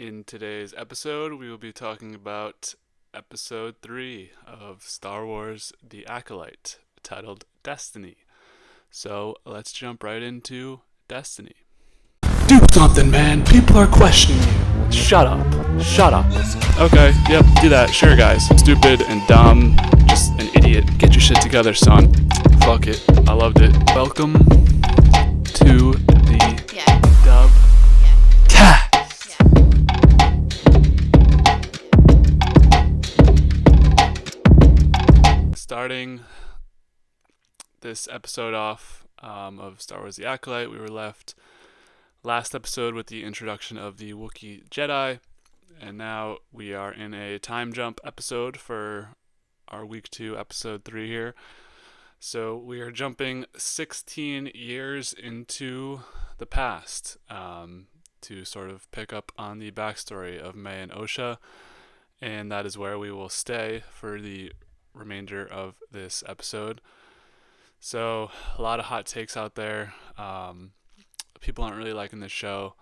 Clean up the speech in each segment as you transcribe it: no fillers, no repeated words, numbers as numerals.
In today's episode, we will be talking about episode 3 of Star Wars The Acolyte, titled Destiny. So let's jump right into Destiny. Do something, man. People are questioning you. Shut up. Shut up. Okay, yep, do that. Sure, guys. Stupid and dumb. Just an idiot. Get your shit together, son. Fuck it. I loved it. Welcome to the dub cast. Starting this episode off of Star Wars The Acolyte, we were left last episode with the introduction of the Wookiee Jedi, and now we are in a time jump episode for our week 2, episode 3 here. So we are jumping 16 years into the past to sort of pick up on the backstory of May and Osha, and that is where we will stay for the remainder of this episode. So a lot of hot takes out there. People aren't really liking this show.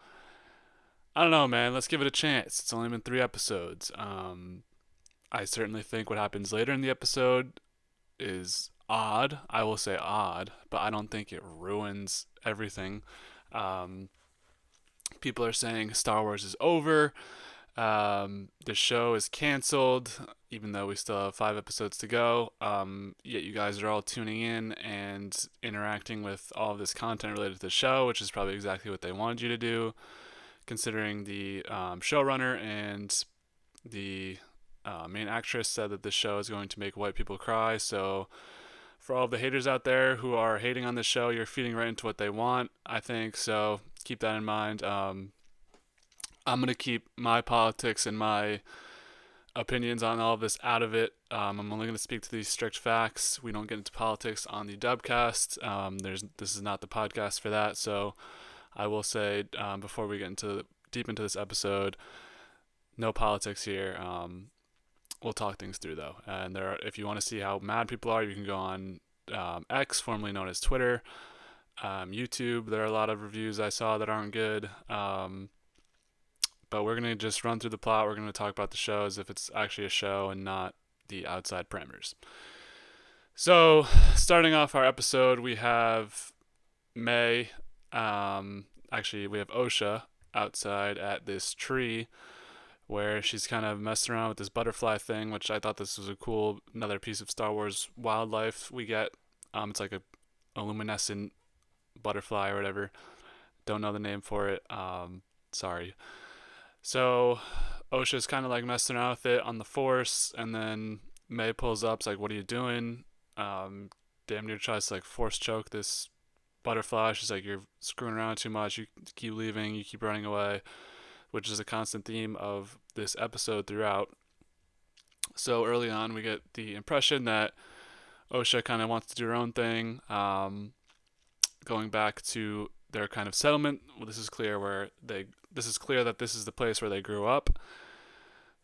I don't know, man. Let's give it a chance. It's only been 3 episodes. I certainly think what happens later in the episode is odd. I will say odd, but I don't think it ruins everything. Um, People are saying Star Wars is over. The show is canceled, even though we still have 5 episodes to go. Yet you guys are all tuning in and interacting with all of this content related to the show, which is probably exactly what they wanted you to do, considering the showrunner and the main actress said that this show is going to make white people cry. So for all of the haters out there who are hating on this show, you're feeding right into what they want, I think. So keep that in mind. I'm going to keep my politics and my opinions on all of this out of it. I'm only going to speak to these strict facts. We don't get into politics on the Dubcast. This is not the podcast for that. So I will say before we get deep into this episode, no politics here. We'll talk things through though. And if you want to see how mad people are, you can go on X, formerly known as Twitter, YouTube. There are a lot of reviews I saw that aren't good. But we're going to just run through the plot. We're going to talk about the show as if it's actually a show and not the outside parameters. So, starting off our episode, we have May. Actually, we have Osha outside at this tree where she's kind of messing around with this butterfly thing, which I thought this was a cool, another piece of Star Wars wildlife we get. It's like a luminescent butterfly or whatever. Don't know the name for it. Sorry. So Osha's kind of like messing around with it on the Force, and then May pulls up, is like, "What are you doing?" Damn near tries to like force choke this butterfly. She's like, "You're screwing around too much. You keep leaving. You keep running away," which is a constant theme of this episode throughout. So early on, we get the impression that Osha kind of wants to do her own thing, going back to their kind of settlement. Well, this is clear that this is the place where they grew up.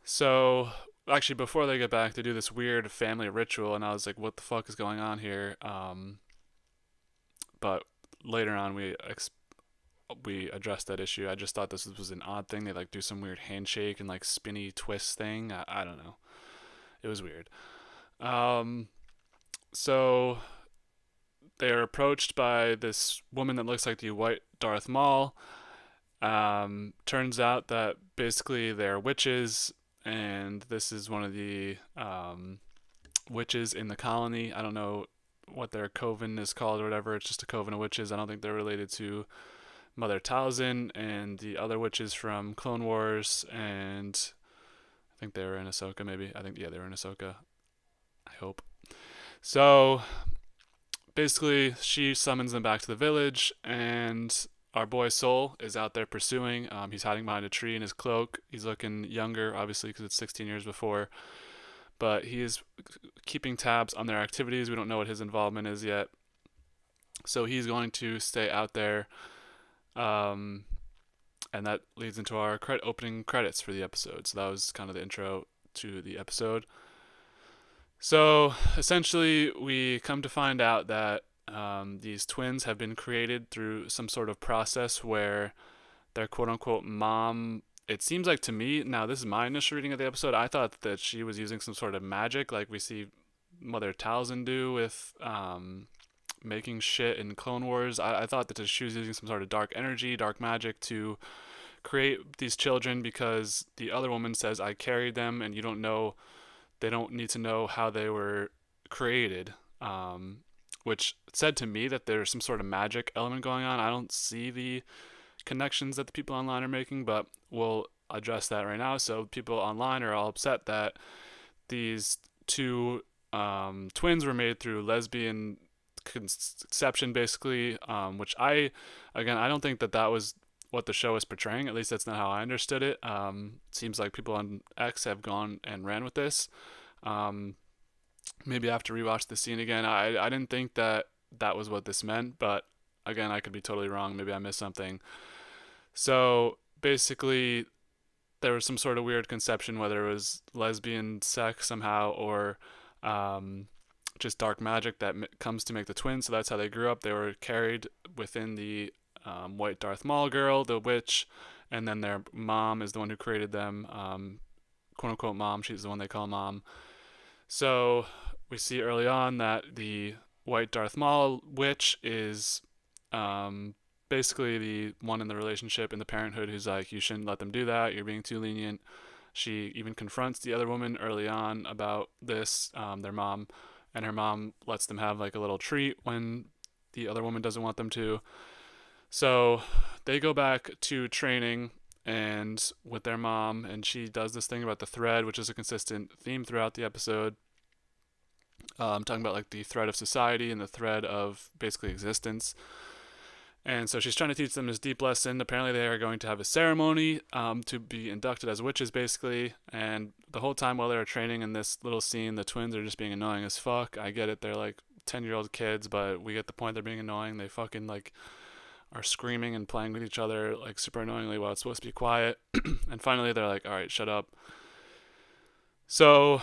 So actually, before they get back, they do this weird family ritual, and I was like, "What the fuck is going on here?" But later on, we addressed that issue. I just thought this was an odd thing. They like do some weird handshake and like spinny twist thing. I don't know. It was weird. So they are approached by this woman that looks like the white Darth Maul. Turns out that basically they're witches, and this is one of the witches in the colony. I don't know what their coven is called or whatever. It's just a coven of witches. I don't think they're related to Mother Talzin and the other witches from Clone Wars, and I think they were in Ahsoka maybe. They were in Ahsoka. I hope. So basically, she summons them back to the village, and our boy Soul is out there pursuing. He's hiding behind a tree in his cloak. He's looking younger, obviously, because it's 16 years before. But he is keeping tabs on their activities. We don't know what his involvement is yet. So he's going to stay out there. And that leads into our opening credits for the episode. So that was kind of the intro to the episode. So essentially, we come to find out that these twins have been created through some sort of process where their quote unquote mom it seems like to me, now this is my initial reading of the episode, I thought that she was using some sort of magic like we see Mother Talzin do with making shit in Clone Wars. I thought that she was using some sort of dark energy, dark magic to create these children because the other woman says, I carried them and you don't know, they don't need to know how they were created. Which said to me that there's some sort of magic element going on. I don't see the connections that the people online are making, but we'll address that right now. So people online are all upset that these two twins were made through lesbian conception, basically, which I don't think that was what the show is portraying. At least that's not how I understood it. It seems like people on X have gone and ran with this. Um, Maybe I have to rewatch the scene again. I didn't think that was what this meant, but again, I could be totally wrong. Maybe I missed something. So basically, there was some sort of weird conception, whether it was lesbian sex somehow or um, just dark magic that comes to make the twins. So that's how they grew up. They were carried within the white Darth Maul girl, the witch, and then their mom is the one who created them. Quote unquote mom. She's the one they call mom. So we see early on that the white Darth Maul witch is um, basically the one in the relationship in the parenthood who's like, you shouldn't let them do that. You're being too lenient. She even confronts the other woman early on about this, their mom, and her mom lets them have like a little treat when the other woman doesn't want them to. So they go back to training and with their mom, and she does this thing about the thread, which is a consistent theme throughout the episode. Talking about like the thread of society and the thread of basically existence. And so she's trying to teach them this deep lesson. Apparently, they are going to have a ceremony to be inducted as witches, basically. And the whole time while they're training in this little scene, the twins are just being annoying as fuck. I get it; they're like 10-year-old kids, but we get the point. They're being annoying. They fucking like are screaming and playing with each other like super annoyingly while it's supposed to be quiet. And finally, they're like, "All right, shut up." So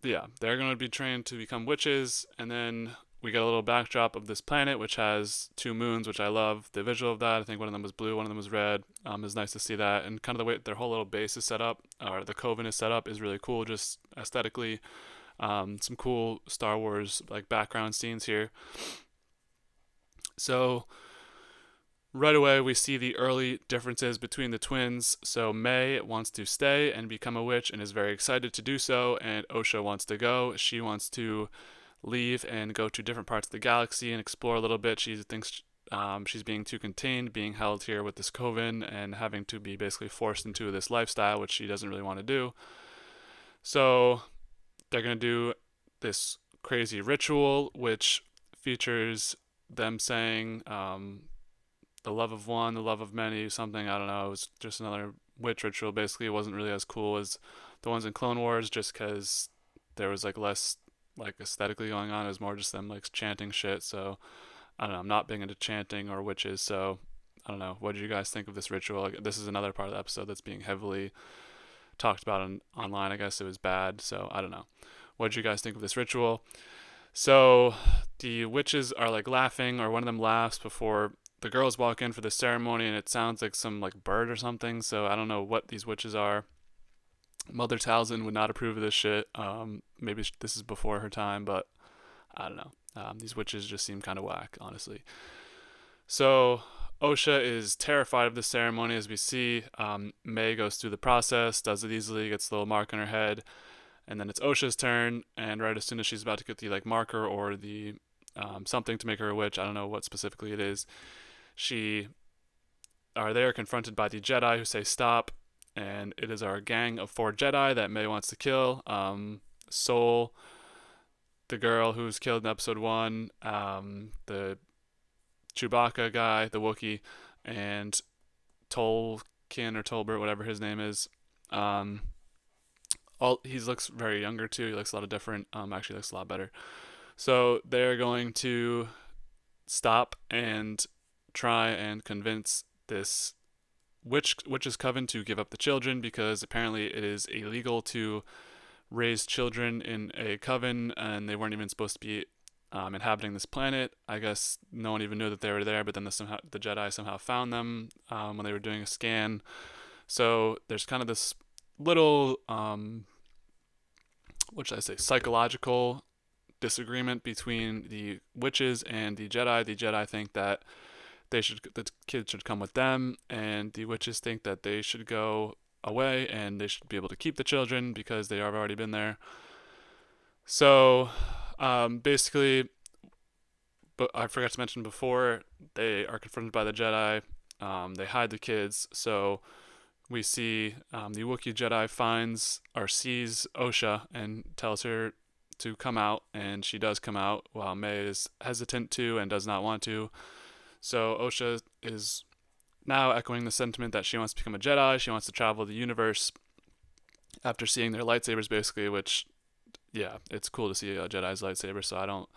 yeah, they're going to be trained to become witches, and then we get a little backdrop of this planet, which has two moons, which I love the visual of that. I think one of them was blue, one of them was red. It's nice to see that, and kind of the way their whole little base is set up, or the coven is set up, is really cool, just aesthetically. Some cool Star Wars like background scenes here. So right away, we see the early differences between the twins. So May wants to stay and become a witch and is very excited to do so, and Osha wants to go. She wants to leave and go to different parts of the galaxy and explore a little bit. She thinks she's being too contained, being held here with this coven and having to be basically forced into this lifestyle, which she doesn't really want to do. So they're going to do this crazy ritual, which features them saying the love of one, the love of many, something, I don't know. It was just another witch ritual. Basically, it wasn't really as cool as the ones in Clone Wars, just because there was like less like aesthetically going on. It was more just them like chanting shit. So I don't know. I'm not big into chanting or witches. So I don't know. What did you guys think of this ritual? Like, this is another part of the episode that's being heavily talked about online. I guess it was bad. So I don't know. What did you guys think of this ritual? So the witches are like laughing, or one of them laughs before the girls walk in for the ceremony, and it sounds like some like bird or something. So I don't know what these witches are. Mother Talzin would not approve of this shit. Maybe this is before her time, but I don't know. These witches just seem kind of whack, honestly. So Osha is terrified of the ceremony, as we see. May goes through the process, does it easily, gets a little mark on her head, and then it's Osha's turn. And right as soon as she's about to get the like marker or the something to make her a witch, I don't know what specifically it is, they are confronted by the Jedi, who say stop, and it is our gang of 4 Jedi that May wants to kill. Soul, the girl who's killed in episode 1, the Chewbacca guy, the Wookiee, and Tolkien or Tolbert, whatever his name is. He looks very younger too. He looks a lot different. Actually looks a lot better. So they're going to stop and try and convince this witch's coven to give up the children, because apparently it is illegal to raise children in a coven, and they weren't even supposed to be inhabiting this planet. I guess no one even knew that they were there, but then the Jedi somehow found them when they were doing a scan. So there's kind of this little, what should I say, psychological disagreement between the witches and the Jedi. The Jedi think that the kids should come with them, and the witches think that they should go away and they should be able to keep the children because they have already been there. So basically, but I forgot to mention before, they are confronted by the Jedi. They hide the kids. So we see the Wookiee Jedi finds or sees Osha and tells her to come out, and she does come out while May is hesitant to and does not want to. So Osha is now echoing the sentiment that she wants to become a Jedi. She wants to travel the universe after seeing their lightsabers, basically, which, yeah, it's cool to see a Jedi's lightsaber, so I don't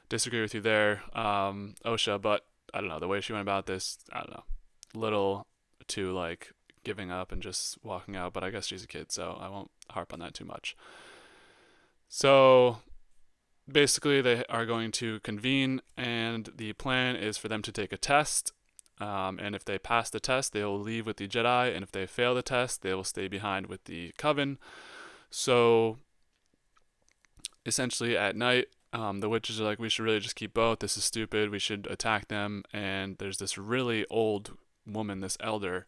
disagree with you there, Osha, but I don't know, the way she went about this, I don't know, little too, like, giving up and just walking out, but I guess she's a kid, so I won't harp on that too much. So basically, they are going to convene, and the plan is for them to take a test. And if they pass the test, they will leave with the Jedi, and if they fail the test, they will stay behind with the Coven. So essentially, at night, the witches are like, we should really just keep both. This is stupid. We should attack them. And there's this really old woman, this elder,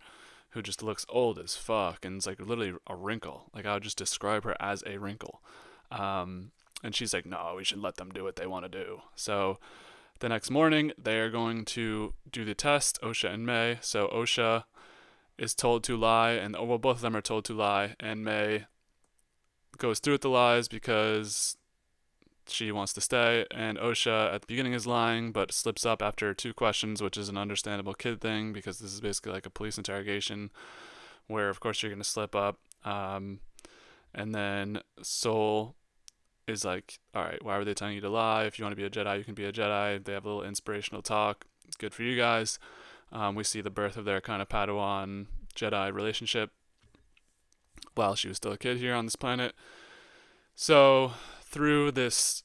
who just looks old as fuck and is like literally a wrinkle. Like, I would just describe her as a wrinkle. And she's like, no, we should let them do what they want to do. So the next morning, they are going to do the test, Osha and May. So Osha is told to lie, and well, both of them are told to lie, and May goes through with the lies because she wants to stay, and Osha at the beginning is lying, but slips up after 2 questions, which is an understandable kid thing because this is basically like a police interrogation where, of course, you're going to slip up. And then Soul is like, all right, why were they telling you to lie? If you want to be a Jedi, you can be a Jedi. They have a little inspirational talk. It's good for you guys. We see the birth of their kind of Padawan Jedi relationship while she was still a kid here on this planet. So through this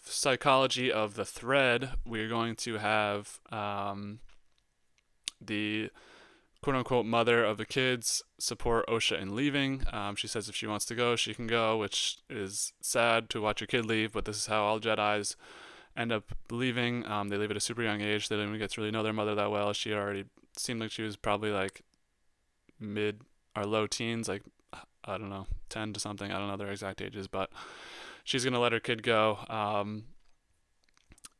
psychology of the thread, we're going to have the quote-unquote mother of the kids support Osha in leaving. She says if she wants to go, she can go, which is sad to watch your kid leave, but this is how all Jedis end up leaving. They leave at a super young age. They don't even get to really know their mother that well. She already seemed like she was probably like mid or low teens, like, I don't know, 10 to something. I don't know their exact ages, but she's going to let her kid go.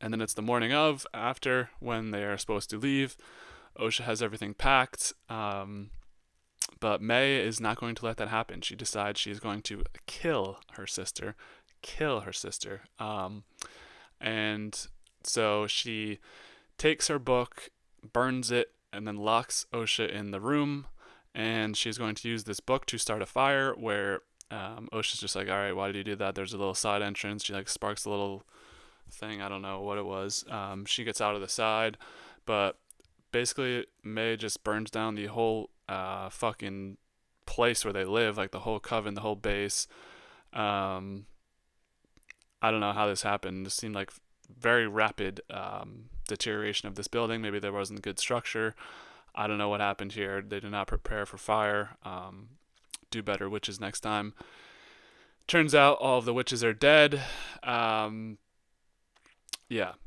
And then it's the morning of, after, when they are supposed to leave. Osha has everything packed, but May is not going to let that happen. She decides she's going to kill her sister. And so she takes her book, burns it, and then locks Osha in the room. And she's going to use this book to start a fire where Osha's just like, all right, why did you do that? There's a little side entrance. She like sparks a little thing. I don't know what it was. She gets out of the side, but basically May just burns down the whole fucking place where they live, like the whole coven, the whole base. I don't know how this happened. This seemed like very rapid deterioration of this building. Maybe there wasn't good structure. I don't know what happened here. They did not prepare for fire. Do better, witches, next time. Turns out all of the witches are dead. Yeah,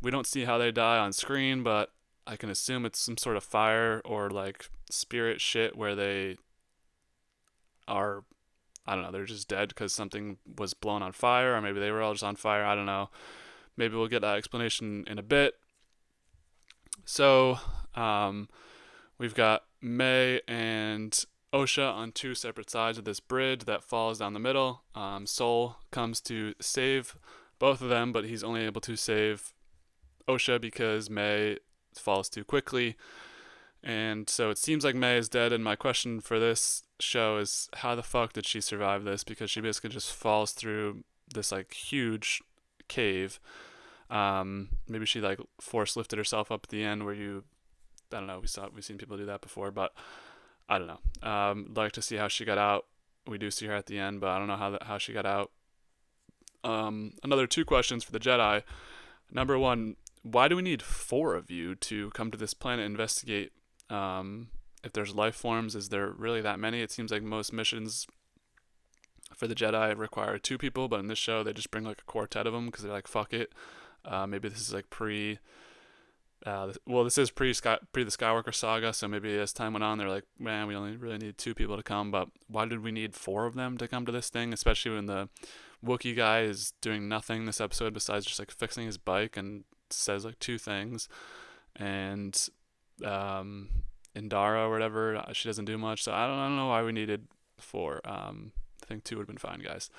we don't see how they die on screen, but I can assume it's some sort of fire or like spirit shit where they are, I don't know, they're just dead because something was blown on fire, or maybe they were all just on fire. I don't know. Maybe we'll get that explanation in a bit. So, we've got May and Osha on 2 separate sides of this bridge that falls down the middle. Soul comes to save both of them, but he's only able to save Osha because May falls too quickly. And so it seems like May is dead, and my question for this show is, how the fuck did she survive this? Because she basically just falls through this like huge cave. Maybe she like force lifted herself up at the end where I don't know, we've seen people do that before, but I don't know. I'd like to see how she got out. We do see her at the end, but I don't know how she got out. Another 2 questions for the Jedi. Number 1, why do we need 4 of you to come to this planet and investigate if there's life forms, is there really that many? It seems like most missions for the Jedi require 2 people, but in this show they just bring like a quartet of them because they're like, fuck it. Maybe this is like this is pre the Skywalker saga, so maybe as time went on, they're like, man, we only really need 2 people to come. But why did we need 4 of them to come to this thing? Especially when the Wookiee guy is doing nothing this episode besides just like fixing his bike and says like 2 things. And Indara or whatever, she doesn't do much. So I don't know why we needed 4. I think 2 would have been fine, guys.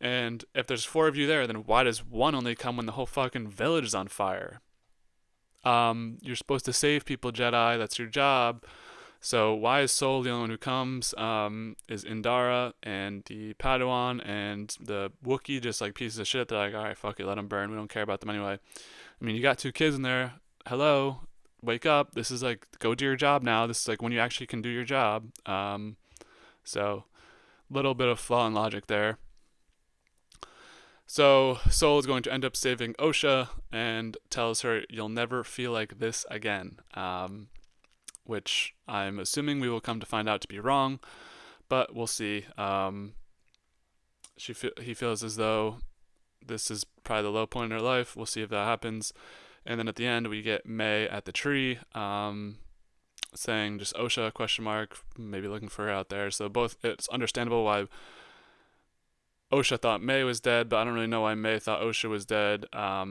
And if there's 4 of you there, then why does 1 only come when the whole fucking village is on fire? You're supposed to save people, Jedi. That's your job. So why is Sol the only one who comes? Is Indara and the Padawan and the Wookiee just like pieces of shit? They're like, all right, fuck it, let them burn. We don't care about them anyway. I mean, you got 2 kids in there. Hello, wake up. This is like, go do your job now. This is like when you actually can do your job. So little bit of flaw in logic there. So Sol is going to end up saving Osha and tells her, you'll never feel like this again. Which I'm assuming we will come to find out to be wrong, but we'll see. He feels as though this is probably the low point in her life. We'll see if that happens. And then at the end, we get May at the tree, saying just Osha ? Maybe looking for her out there. So it's understandable why Osha thought May was dead, but I don't really know why May thought Osha was dead. Well,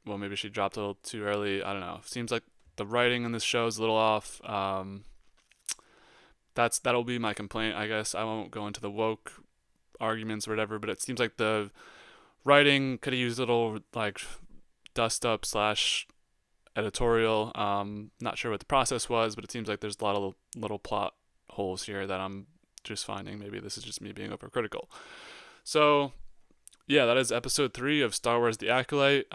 maybe she dropped a little too early. I don't know. Seems like the writing in this show is a little off. That'll be my complaint, I guess. I won't go into the woke arguments or whatever, but it seems like the writing could have used a little like dust up / editorial. Not sure what the process was, but it seems like there's a lot of little plot holes here that I'm just finding. Maybe this is just me being overcritical. So yeah, that is episode 3 of Star Wars The Acolyte.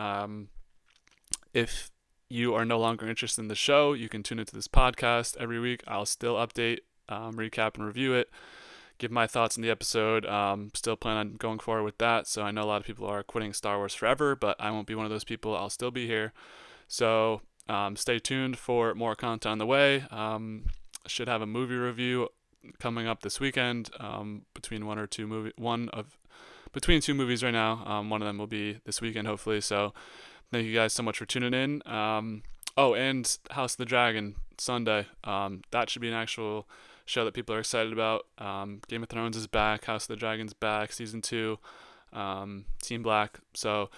If you are no longer interested in the show, you can tune into this podcast every week. I'll still update, recap, and review it, give my thoughts on the episode. Still plan on going forward with that. So I know a lot of people are quitting Star Wars forever, but I won't be one of those people. I'll still be here. So stay tuned for more content on the way. Should have a movie review coming up this weekend, between 2 movies right now. One of them will be this weekend, hopefully. So thank you guys so much for tuning in. And House of the Dragon Sunday. That should be an actual show that people are excited about. Game of Thrones is back. House of the Dragon's back. Season 2. Team Black. So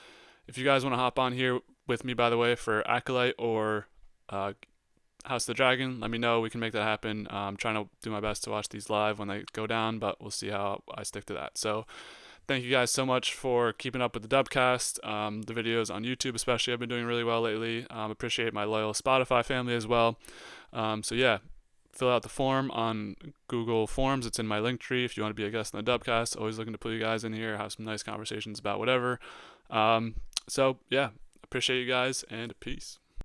if you guys want to hop on here with me, by the way, for Acolyte or House of the Dragon, let me know. We can make that happen. I'm trying to do my best to watch these live when they go down, but we'll see how I stick to that. So thank you guys so much for keeping up with the Dubcast. The videos on YouTube especially have been doing really well lately. Appreciate my loyal Spotify family as well. So yeah, fill out the form on Google Forms. It's in my link tree if you want to be a guest on the Dubcast. Always looking to put you guys in here, have some nice conversations about whatever. So yeah, appreciate you guys, and peace.